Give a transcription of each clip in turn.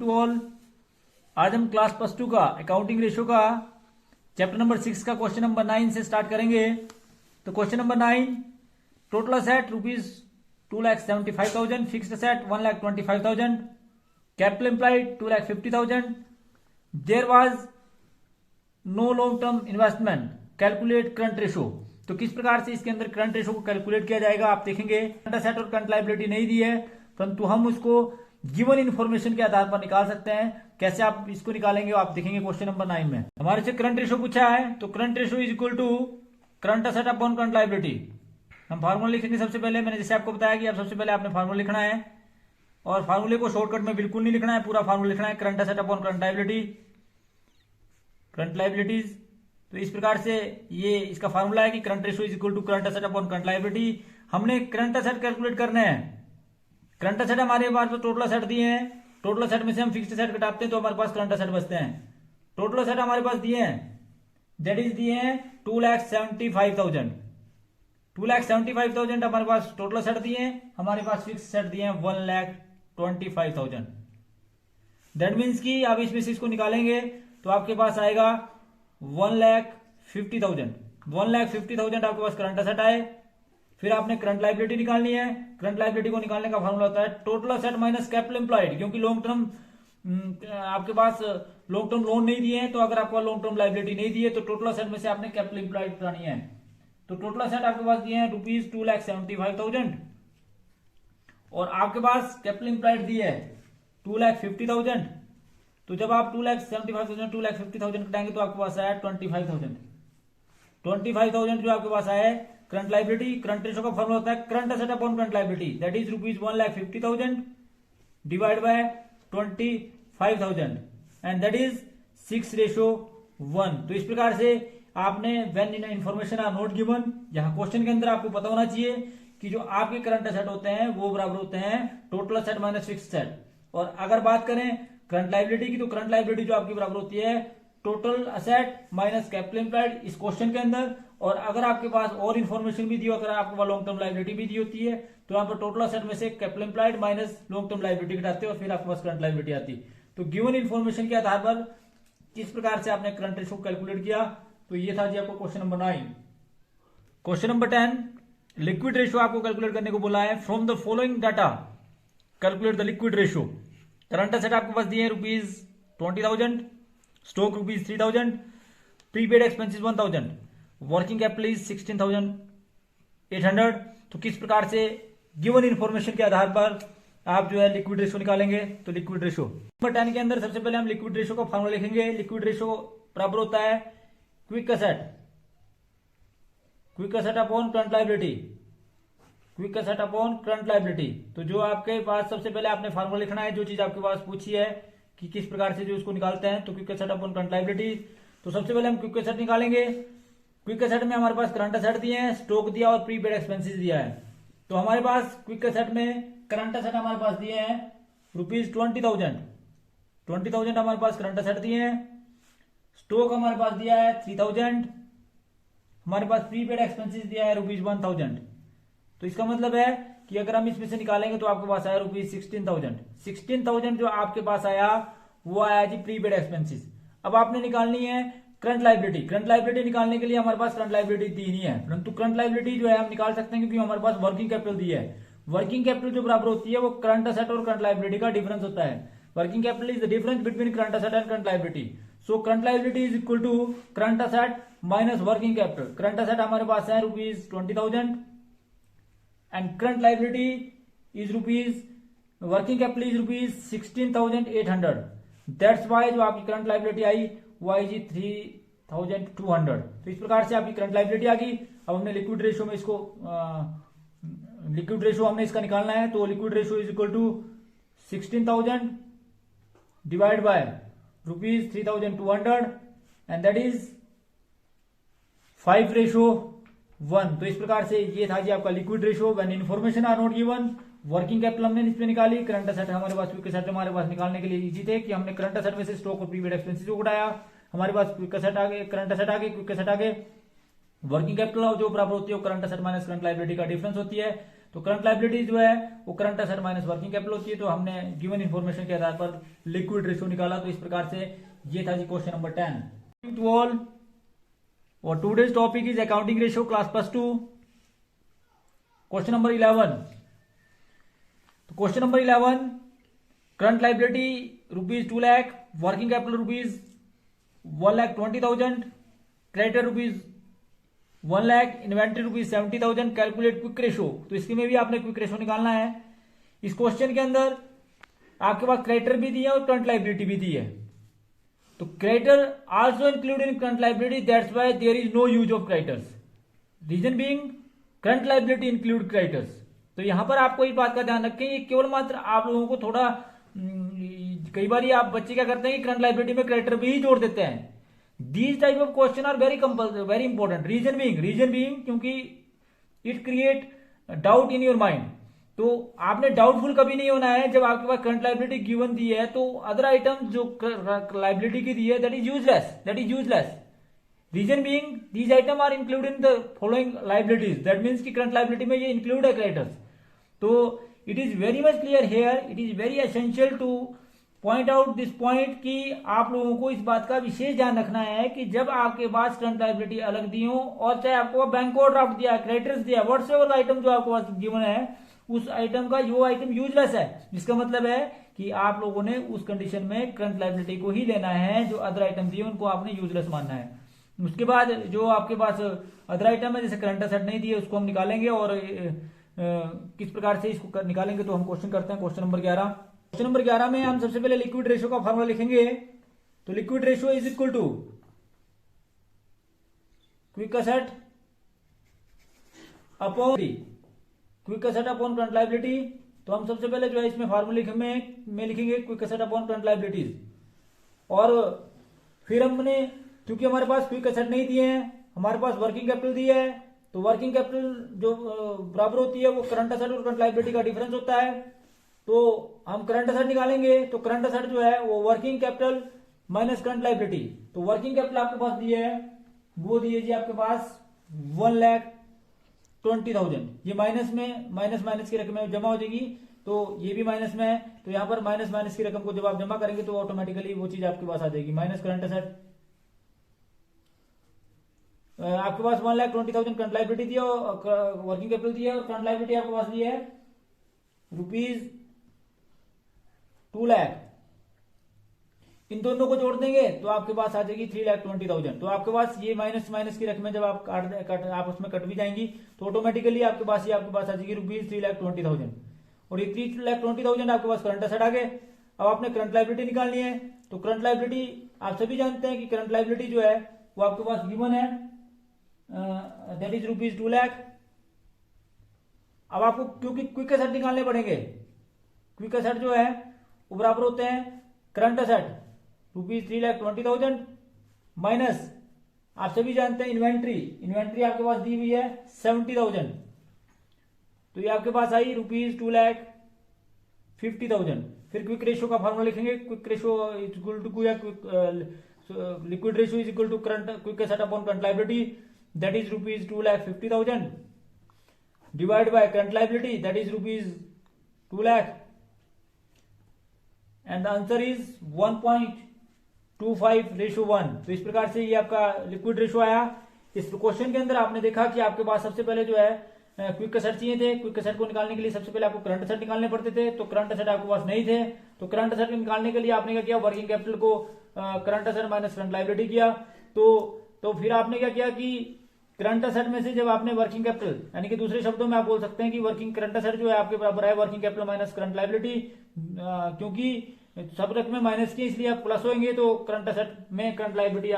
To all. आज हम class +2 का अकाउंटिंग रेशियो का चैप्टर नंबर 6 का क्वेश्चन नंबर 9 से स्टार्ट करेंगे। तो question number 9, total asset rupees 2,75,000, fixed asset 1,25,000, capital employed 2,50,000, there was no long term investment, calculate current ratio. तो किस प्रकार से इसके अंदर करंट रेशो को कैलकुलेट किया जाएगा आप देखेंगे। करंट असेट और करंट लायबिलिटी नहीं दी है, परंतु हम उसको गिवन इन्फॉर्मेशन के आधार पर निकाल सकते हैं। कैसे आप इसको निकालेंगे आप देखेंगे क्वेश्चन नंबर 9 में। हमारे से करंट रेशो पूछा है, तो current ratio is equal to current asset upon current liability. हम फार्मूला लिखेंगे सबसे पहले। मैंने जैसे आपको बताया कि आप सबसे पहले आपने फार्मूला लिखना है, और फार्मूले को शॉर्टकट में बिल्कुल नहीं लिखना है, पूरा फार्मूला लिखना है। Current asset upon current liability, current liabilities. तो इस प्रकार से ये इसका फार्मूला है कि current ratio is equal to current asset upon current liability. हमने करंट असेट कैलकुलेट करना है। करंट असेट हमारे पास टोटल असेट दिए हैं, टोटल असेट में से हम फिक्स्ड असेट घटाते हैं तो हमारे पास करंट असेट बचते हैं। टोटल असेट हमारे पास दिए हैं, दैट इज दिए हैं 2,75,000। 2,75,000 हमारे पास टोटल असेट दिए हैं, हमारे पास फिक्स्ड असेट दिए हैं 1,25,000। दैट मीन्स कि आप इसमें से इसको निकालेंगे तो आपके पास आएगा 1,50,000। 1,50,000 आपके पास करंट असेट आए। फिर आपने करंट लायबिलिटी निकालनी है। करंट लायबिलिटी को निकालने का फॉर्मूला होता है total asset minus capital employed, क्योंकि लॉन्ग टर्म आपके पास लॉन्ग टर्म लोन नहीं दिए हैं, तो अगर आपको लॉन्ग टर्म लायबिलिटी नहीं दी है तो टोटल असेट में से आपने कैपिटल एम्प्लॉयड करानी है। तो टोटल असेट आपके पास दिए हैं रुपीज 2,75,000, और आपके पास कैपिटल एम्प्लॉयड दिए है 2,50,000। तो जब आप 2,75,000 2,50,000 कटाएंगे तो आपके पास आया 25,000। 25,000 जो आपके पास आया है करंट लायबिलिटी। करंट रेशो का फॉर्मूला होता है current asset upon current liability, that is rupees 1,50,000 divide by 25,000, and that is 6:1। तो इस प्रकार से आपने when in information are not given, यहाँ क्वेश्चन के अंदर आपको पता होना चाहिए कि जो आपके करंट असेट होते हैं वो बराबर होते हैं total asset minus fixed asset. और अगर बात करें करंट लायबिलिटी की, तो करंट लायबिलिटी जो आपकी बराबर होती है total asset minus capital employed इस क्वेश्चन के अंदर। और अगर आपके पास और इन्फॉर्मेशन भी दी हो, अगर आपके पास लॉन्ग टर्म लायबिलिटी भी दी होती है, तो यहाँ पर टोटल असेट में से capital employed minus long term liability घटाते हैं और फिर आपके पास करंट लायबिलिटी आती। तो गिवन इन्फॉर्मेशन के आधार पर किस प्रकार से आपने करंट रेशो कैलकुलेट किया, तो ये था जी आपको question number 9। Question number 10, liquid ratio आपको कैलकुलेट करने को बोला है। From the following data calculate the liquid ratio. Current asset आपके पास दिए हैं rupees 20,000, stock rupees 3,000, prepaid expenses 1,000, working capital is 16,800। तो किस प्रकार से गिवन इन्फॉर्मेशन के आधार पर आप जो है लिक्विड रेशो निकालेंगे। तो लिक्विड रेशो नंबर 10 के अंदर सबसे पहले हम लिक्विड रेशो का फॉर्मूला लिखेंगे। लिक्विड रेशो बराबर होता है quick asset upon current liability, quick asset upon current liability. तो जो आपके पास सबसे पहले आपने फार्मूला लिखना है, जो चीज आपके पास पूछी है कि किस प्रकार से जो उसको निकालते हैं, तो quick asset upon current liability. तो सबसे पहले हम क्विक असेट निकालेंगे। क्विक असेट में हमारे पास करंट असेट दिए हैं, स्टॉक दिया और प्रीपेड एक्सपेंसेस दिया है। तो हमारे पास क्विक असेट में करंट असेट हमारे पास दिए हैं रुपीज 20,000। 20,000 हमारे पास करंट असेट दिए हैं। स्टॉक हमारे पास दिया है 3,000। हमारे पास प्रीपेड एक्सपेंसेस दिया है रुपीज 1,000। तो इसका मतलब है कि अगर हम इसमें से निकालेंगे तो आपके पास आया रुपीज 16,000। 16,000 जो आपके पास आया वो आया जी प्रीपेड एक्सपेंसेस। अब आपने निकालनी है करंट लायबिलिटी। करंट लायबिलिटी निकालने के लिए हमारे पास करंट लायबिलिटी दी नहीं है, परंतु करंट लायबिलिटी जो है हम निकाल सकते हैं क्योंकि हमारे पास वर्किंग कैपिटल दी है। वर्किंग कैपिटल जो बराबर होती है वो करंट असेट और करंट लायबिलिटी का डिफरेंस होता है। Working capital is the difference between current asset and current liability. So current liability is equal to current asset minus working capital. Current asset हमारे पास है rupees 20,000 and current liability is rupees working capital is rupees 16,800। That's why जो आपकी current liability आई वो आई जी 3,200। तो इस प्रकार से आपकी करंट लायबिलिटी आ गई। अब हमने लिक्विड रेशो में इसको लिक्विड रेशो हमने इसका निकालना है। तो liquid ratio is equal to 16,000 divide by rupees 3,200, and that is 5:1। तो इस प्रकार से ये था जी आपका liquid ratio when information are not given. Working capital हमने इसमें निकाली। करंट असेट हमारे पास क्विक असेट हमारे पास निकालने के लिए इजी थे कि हमने करंट असेट में से स्टॉक और प्रीपेड एक्सपेंसेस को उठाया। हमारे पास क्विक असेट आ गए, करंट असेट आ गए, क्विक असेट आ गए। वर्किंग कैपिटल जो बराबर होती है वो current asset minus current liability का डिफरेंस होती है। तो करंट लायबिलिटी जो है वो current asset minus working capital होती है। तो हमने गिवन इन्फॉर्मेशन के आधार पर लिक्विड रेशियो निकाला। तो इस प्रकार से ये था जी क्वेश्चन नंबर 10 टू ऑल। और today's topic is accounting ratio class +2। Question number 11। तो question number 11, current liability ₹2 lakh, working capital ₹1,20,000, creditor ₹1 lakh, inventory ₹70,000, calculate quick ratio. तो इसके में भी आपने क्विक रेशो निकालना है। इस क्वेश्चन के अंदर आपके पास क्रेडिटर भी दी है और करंट लायबिलिटी भी दी है। तो creditor also include in current liability, that's why there is no use of creditors, reason being current liability include creditors. तो यहां पर आपको इस बात का ध्यान रखें, ये केवल मात्र आप लोगों को थोड़ा कई बार आप बच्चे क्या करते हैं कि करंट लायबिलिटी में क्रेडिटर भी जोड़ देते हैं। These type of question are very important, reason being क्योंकि it create doubt in your mind. तो आपने डाउटफुल कभी नहीं होना है जब आपके पास करंट लायबिलिटी गिवन दी है तो अदर आइटम जो लायबिलिटी की दी है that is useless. Reason being these item are include in the following liabilities, that means कि करंट लायबिलिटी में ये इंक्लूड है क्रेडिटर्स। तो it is very much clear here, it is very essential to point out this point कि आप लोगों को इस बात का विशेष ध्यान रखना है कि जब आपके पास करंट लायबिलिटी अलग दी हो और चाहे आपको बैंक ओवरड्राफ्ट दिया, क्रेडिटर्स दिया, व्हाटसएवर आइटम जो आपके पास गिवन है उस आइटम का यो आइटम यूजलेस है, जिसका मतलब है कि आप लोगों ने उस कंडीशन में करंट लायबिलिटी को ही लेना है, जो अदर आइटम दिए उनको आपने यूजलेस मानना है। उसके बाद जो आपके पास अदर आइटम है जैसे करंट एसेट नहीं दिए उसको हम निकालेंगे और किस प्रकार से इसको निकालेंगे तो हम क्वेश्चन करते हैं। Question number 11। क्वेश्चन नंबर 11 में हम सबसे पहले लिक्विड रेशियो का फॉर्मूला लिखेंगे। तो liquid ratio is equal to quick asset upon current liability. तो हम सबसे पहले जो है इसमें फार्मूला में लिखेंगे quick asset upon current liabilities. और फिर हमने क्योंकि हमारे पास क्विक एसेट नहीं दिए हैं, हमारे पास वर्किंग कैपिटल दी है, तो वर्किंग कैपिटल जो बराबर होती है वो करंट एसेट और करंट लायबिलिटी का डिफरेंस होता है। तो हम करंट एसेट निकालेंगे, तो करंट एसेट जो है वो working capital minus current liability. तो वर्किंग कैपिटल आपके पास दिए है, वो दिए जी आपके पास 1,20,000। ये माइनस में माइनस की रकम जमा हो जाएगी, तो ये भी माइनस में है। तो यहां पर माइनस की रकम को जब आप जमा करेंगे तो ऑटोमेटिकली वो चीज आपके पास आ जाएगी, माइनस करंट एसेट। आपके पास 1,20,000 करंट लायबिलिटी दी है और वर्किंग कैपिटल दी है, और करंट लायबिलिटी आपके पास दी है ₹2 लाख। इन दोनों को जोड़ देंगे तो आपके पास आ जाएगी 3,20,000। तो आपके पास ये माइनस की रकमें जब आप आप उसमें कट भी जाएंगी तो ऑटोमेटिकली आपके पास आ जाएगी ₹3,20,000। और ये 3,20,000 आपके पास करंट एसेट आ गए। अब आपने करंट लायबिलिटी निकालनी है। तो करंट लायबिलिटी आप सभी जानते हैं कि करंट लायबिलिटी जो है वो आपके पास गिवन है, दैट इज ₹2 लाख। अब आपको क्योंकि क्विक एसेट निकालने पड़ेंगे, क्विक एसेट जो है वो बराबर होते हैं करंट एसेट ₹3,20,000 माइनस आप सभी जानते हैं इन्वेंट्री आपके पास दी हुई है 70,000। तो ये आपके पास आई ₹2,50,000। फिर क्विक रेशियो का फॉर्मूला लिखेंगे, quick ratio is equal to liquid ratio is equal to current quick asset upon current liability, that is ₹2,50,000 divide by current liability, that is ₹2 lakh. And the answer is 1.25:1। तो इस प्रकार से ये आपका liquid ratio आया। इस question के अंदर आपने देखा कि आपके पास सबसे पहले जो है क्विक एसेट चाहिए थे। क्विक एसेट को निकालने के लिए सबसे पहले आपको करंट एसेट निकालने पड़ते थे, तो करंट एसेट आपके पास नहीं थे। तो करंट एसेट निकालने के लिए आपने क्या किया, वर्किंग कैपिटल को current asset minus current liability किया। तो फिर आपने क्या किया कि करंट एसेट में से जब आपने वर्किंग कैपिटल, यानी कि दूसरे शब्दों में आप बोल सकते हैं कि वर्किंग करंट एसेट जो है आपके बराबर है working capital minus current liability, क्योंकि सब रकमें माइनस की इसलिए आप प्लस होंगे। तो करंट एसेट में करंट लायबिलिटी,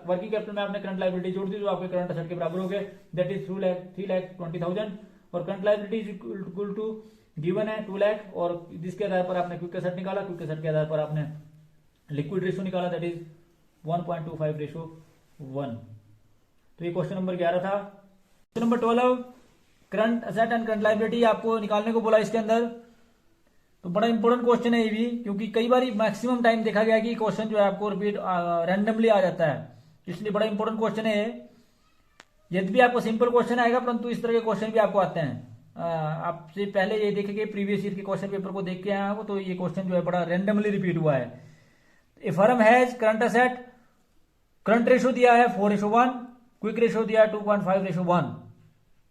वर्किंग कैपिटल में आपने करंट लायबिलिटी जोड़ दी तो आपके करंट एसेट के बराबर हो गए, दैट इज 3,20,000। और current liability is equal to given है 2 लाख, और जिसके आधार पर आपने क्विक एसेट निकाला, क्विक एसेट के आधार पर आपने लिक्विड रेशियो निकाला, दैट इज 1.25:1। तो ये क्वेश्चन नंबर 11 था। Question number 12, current asset and current liability आपको निकालने को बोला इसके अंदर। तो बड़ा इंपॉर्टेंट क्वेश्चन है ये भी, क्योंकि कई बार मैक्सिमम टाइम देखा गया कि क्वेश्चन जो है आपको रिपीट रैंडमली आ जाता है, इसलिए बड़ा इंपॉर्टेंट क्वेश्चन है। यदि भी आपको सिंपल क्वेश्चन आएगा परंतु इस तरह के क्वेश्चन भी आपको आते हैं। आपसे पहले ये देखेंगे प्रीवियस ईयर के क्वेश्चन पेपर को देख के आया हो, तो ये क्वेश्चन जो है बड़ा रैंडमली रिपीट हुआ है। A firm has current asset, current ratio दिया है 4:1, क्विक रेशो दिया है 2.5:1,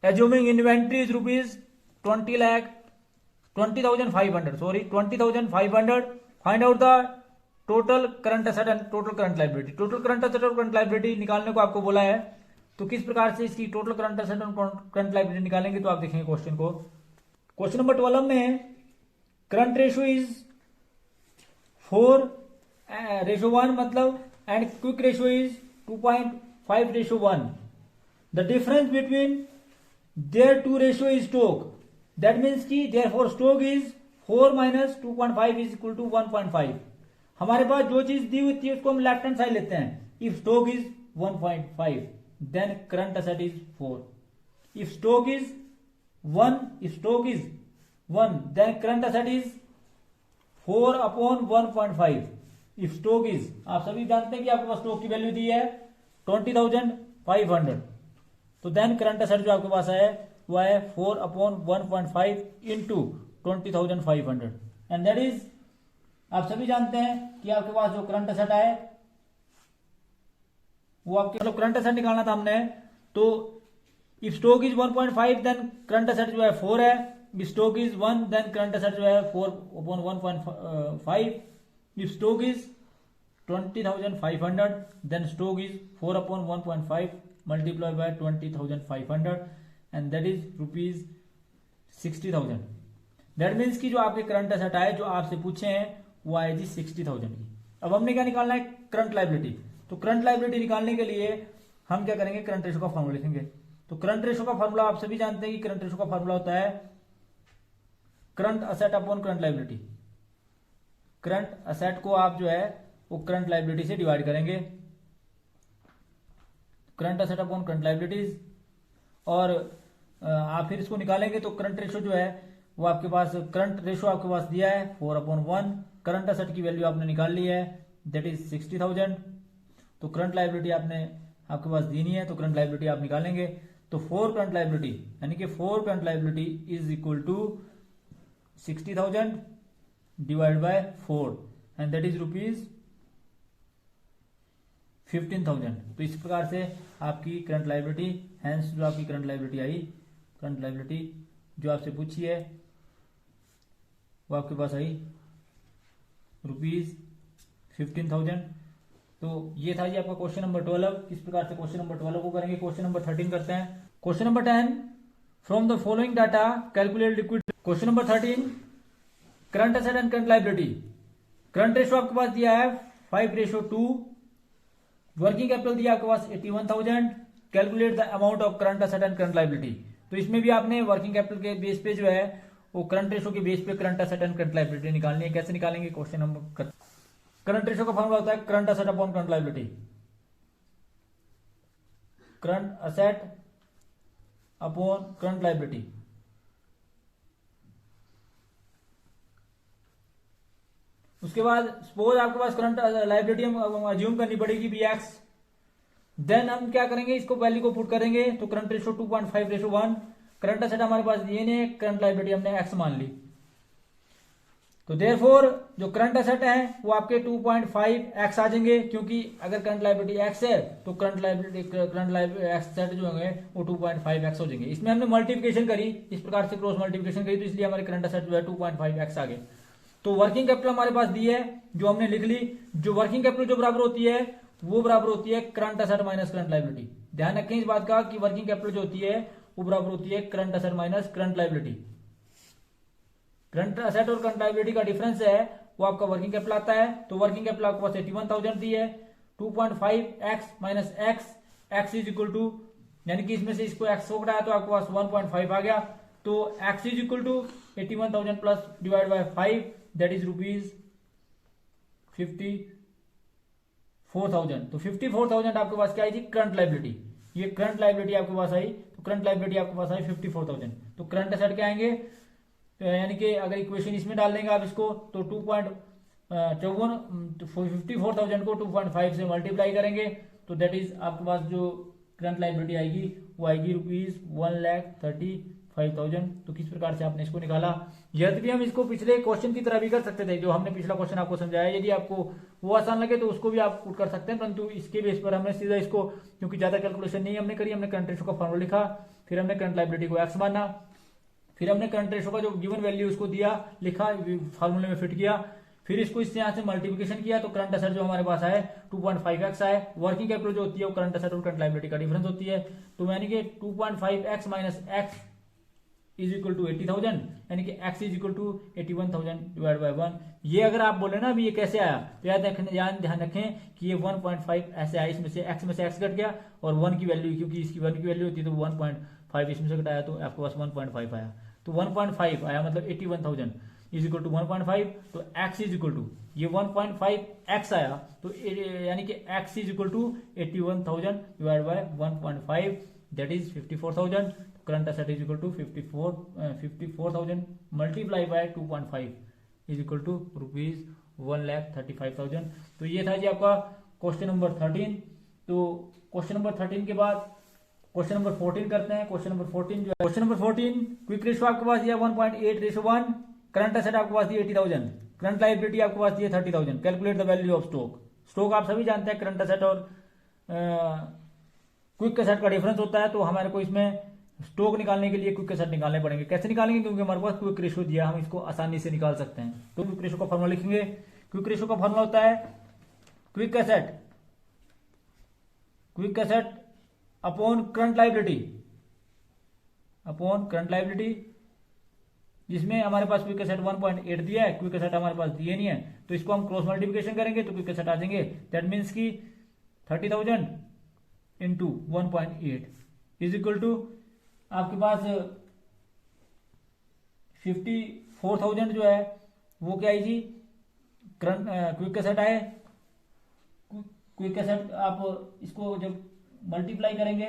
assuming inventory is rupees 20,500, find out the total current asset and total current liability. Total current asset और करंट लाइबिलिटी निकालने को आपको बोला है, तो किस प्रकार से इसकी टोटल करंट असेट और करंट लाइबिलिटी निकालेंगे, तो आप देखेंगे क्वेश्चन को। क्वेश्चन नंबर 12 में करंट रेशो इज 4:1 मतलब, and quick ratio is 2.5:1। The difference between their two ratio is stock, that means की therefore stock is 4 - 2.5 is equal to 1.5। हमारे पास जो चीज दी हुई थी उसको हम लेफ्ट हैंड साइड लेते हैं। If stock is 1.5 then current asset is 4. If stock is 1 then current asset is 4/1.5. If stock is, आप सभी जानते हैं कि आपके पास स्टॉक की वैल्यू दी है 20,500, तो देन करंट असेट जो आपके पास है वो है 4/1.5 इंटू 20,500, एंड दैट इज, आप सभी जानते हैं कि आपके पास जो करंट असेट है वो आपके मतलब करंट असेट निकालना था हमने, तो if stock is 1.5 then current asset जो है 4 है, if stock is 1 then current asset जो है 4/1.5, if stock is 20,500 then stock is 4/1.5 multiply by 20,500 and that is rupees 60,000। That means की जो आपके करंट असेट आए जो आपसे पूछे हैं वो आए जी 60,000 की। अब हमने क्या निकालना है, करंट लाइबिलिटी। तो करंट लाइबिलिटी निकालने के लिए हम क्या करेंगे, करंट रेशो का फॉर्मूला लिखेंगे। तो करंट रेशो का फॉर्मूला आप सभी जानते हैं कि करंट रेशो का फॉर्मूला होता है current asset upon current liability. Current asset को आप जो है वो करंट लाइबिलिटी से डिवाइड करेंगे, current asset upon current liabilities, और आप फिर इसको निकालेंगे। तो करंट रेशो जो है वो आपके पास, करंट रेशो आपके पास दिया है 4/1, करंट असेट की वैल्यू आपने निकाल ली है दैट इज 60,000। तो करंट लाइबिलिटी आपके पास दी नहीं है, तो करंट लाइबिलिटी आप निकालेंगे। तो 4 करंट लाइबिलिटी यानी कि 4 current liability is equal to 60,000 divide by 4 and that is rupees 15,000। तो इस प्रकार से आपकी करंट लाइबिलिटी, हैंस जो आपकी करंट लाइबिलिटी आई, करंट लाइबिलिटी जो आपसे पूछी है वो आपके पास आई रुपीज 15,000। तो ये था जी आपका क्वेश्चन नंबर 12। किस प्रकार से क्वेश्चन नंबर 12 को करेंगे। क्वेश्चन नंबर 13 करते हैं। Question number 10, from the following data calculate liquid. Question number 13, current asset and current liability. Current ratio आपके पास दिया है 5:2, वर्किंग कैपिटल दिया आपके पास 81,000, calculate the amount of current asset and current liability. तो इसमें भी आपने वर्किंग कैपिटल के बेस पे जो है वो करंट रेशो के बेस पे current asset and current liability निकालनी है। कैसे निकालेंगे, क्वेश्चन नंबर, करंट रेशो का फॉर्मूला होता है current asset upon current liability. Current asset upon current liability. उसके बाद सपोज आपके पास करंट लाइबिलिटी हम अज्यूम करनी पड़ेगी BX, देन हम क्या करेंगे, इसको वैल्यू को पुट करेंगे। तो करंट रेशो 2.5:1, करंट असेट हमारे पास ये नहीं, करंट लाइबिलिटी हमने X मान ली। तो देयरफॉर जो करंट असेट है वो आपके 2.5x आ जाएंगे, क्योंकि अगर करंट लाइबिलिटी x है तो करंट लाइबिलिटी एसेट जो होंगे वो 2.5x हो जाएंगे। इसमें हमने मल्टीप्लिकेशन करी, इस प्रकार से क्रॉस मल्टीप्लिकेशन करी, तो इसलिए हमारे करंट असेट जो है 2.5x आ गए। तो वर्किंग कैपिटल हमारे पास दी है जो हमने लिख ली। जो वर्किंग कैपिटल जो बराबर होती है वो बराबर होती है current asset minus current liability. ध्यान रखें इस बात का कि वर्किंग कैपिटल जो होती है वो बराबर होती है current asset minus current liability. Current asset और करंट लाइबिलिटी का डिफरेंस है वो आपका वर्किंग कैपिटल आता है। तो वर्किंग कैपिटल आपके पास 81,000 दी है, 2.5x minus x is equal to, यानी कि इसमें से इसको x को घटाया तो आपके पास 1.5 आ गया। तो x is equal to 81,000 plus divide by 5 that is rupees 54,000। तो 54,000 आपके पास क्या आई थी, करंट लाइबिलिटी। ये करंट लाइबिलिटी आपके पास आई, तो करंट लाइबिलिटी आपके पास आई 54,000। तो करंट असेट क्या आएंगे, यानी कि अगर इक्वेशन इसमें डाल देंगे आप इसको, तो 54,000 को 2.5 से मल्टीप्लाई करेंगे तो दैट इज आपके पास जो करंट लाइबिलिटी आएगी वो आएगी रुपीज 1,35,000। 5,000। तो किस प्रकार से आपने इसको निकाला। यद्यपि हम इसको पिछले क्वेश्चन की तरह भी कर सकते थे, जो हमने पिछला क्वेश्चन आपको समझाया, यदि आपको वो आसान लगे तो उसको भी आप पुट कर सकते हैं, परंतु इसके बेस पर हमने सीधा इसको, क्योंकि ज्यादा कैलकुलेशन नहीं हमने करी, हमने करंट रेशो का फॉर्मूला लिखा, फिर हमने करंट लायबिलिटी को एक्स माना, फिर हमने करंट रेशो का जो गिवन वैल्यू उसको दिया, लिखा, फार्मूले में फिट किया, फिर इसको इससे यहाँ से मल्टीप्लिकेशन किया, तो करंट असेट जो हमारे पास आए 2.5x आए। वर्किंग कैपिटल जो होती है वो करंट असेट और करंट लायबिलिटी का डिफरेंस होती है, तो यानी कि 2.5x minus x is equal to 80,000, यानी कि x is equal to 81,000 divide by 1। ये अगर आप बोले ना अभी ये कैसे आया, तो याद ध्यान रखें कि ये 1.5 ऐसे आया, इसमें से x कट गया, और 1 की वैल्यू, क्योंकि इसकी 1 की वैल्यू होती है तो 1.5 इसमें से घटाया, तो आपके पास 1.5 आया। तो 1.5 आया मतलब 81,000 इज इक्वल टू 1.5, तो x इज इक्वल टू ये 1.5x आया, तो यानी कि x is equal to 81,000 divide by 1.5, that is 54,000। Current asset is equal to 54,000 multiply by 2.5 is equal to ₹1,35,000। तो ये था जी आपका क्वेश्चन नंबर 13। तो क्वेश्चन नंबर 13 के बाद क्वेश्चन नंबर 14 करते हैं। क्वेश्चन नंबर 14 जो है, क्वेश्चन नंबर 14 क्विक रेशो आपके पास दिया 1.8:1, करंट असेट आपके पास दिए 80,000, करंट लायबिलिटी आपके पास दिए 30,000। Calculate the value of stock. Stock आप सभी जानते हैं करंट असेट और क्विक असेट का डिफरेंस होता है, तो हमारे को इसमें स्टॉक निकालने के लिए क्विक असेट निकालने पड़ेंगे। कैसे निकालेंगे, क्योंकि हमारे पास क्विक रेशो दिया, हम इसको आसानी से निकाल सकते हैं। तो क्विक रेशो का फॉर्मूला लिखेंगे। क्विक रेशो का फॉर्मूला होता है quick asset upon current liability, जिसमें हमारे पास क्विक असेट 1.8 दिया है, क्विक असेट हमारे पास दिए नहीं है, तो इसको हम क्रॉस मल्टीप्लिकेशन करेंगे तो क्विक असेट आ जाएंगे। दैट मीन्स की 30,000 इंटू 1.8 इज इक्वल टू आपके पास 54,000 जो है वो क्या आई जी, क्विक असेट आए। क्विक असेट आप इसको जब मल्टीप्लाई करेंगे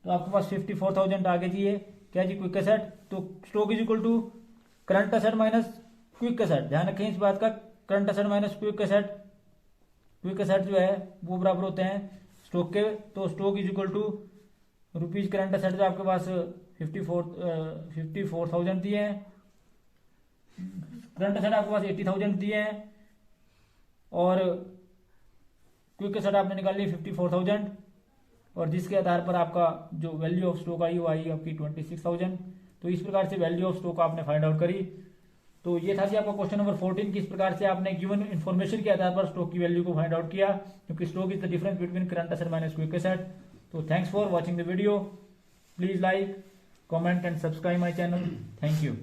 तो आपके पास 54,000 आ गया जी, ये क्या जी क्विक असेट। तो stock is equal to current asset minus quick asset, ध्यान रखें इस बात का, current asset minus quick asset जो है वो बराबर होते हैं स्टॉक के। तो stock is equal to rupees current asset जो आपके पास 54,000 दिए हैं, करंट असेट आपके पास 80,000 दिए हैं, और क्विक असेट आपने निकाल ली 54,000, और जिसके आधार पर आपका जो वैल्यू ऑफ स्टॉक आई वो आई आपकी 26,000। तो इस प्रकार से वैल्यू ऑफ स्टॉक आपने फाइंड आउट करी। तो ये था जी आपका क्वेश्चन नंबर 14, किस प्रकार से आपने गिवन इन्फॉर्मेशन के आधार पर स्टॉक की वैल्यू को फाइंड आउट किया, क्योंकि stock is the difference between current asset minus quick asset. तो thanks for watching the video, please like, comment and subscribe my channel. Thank you.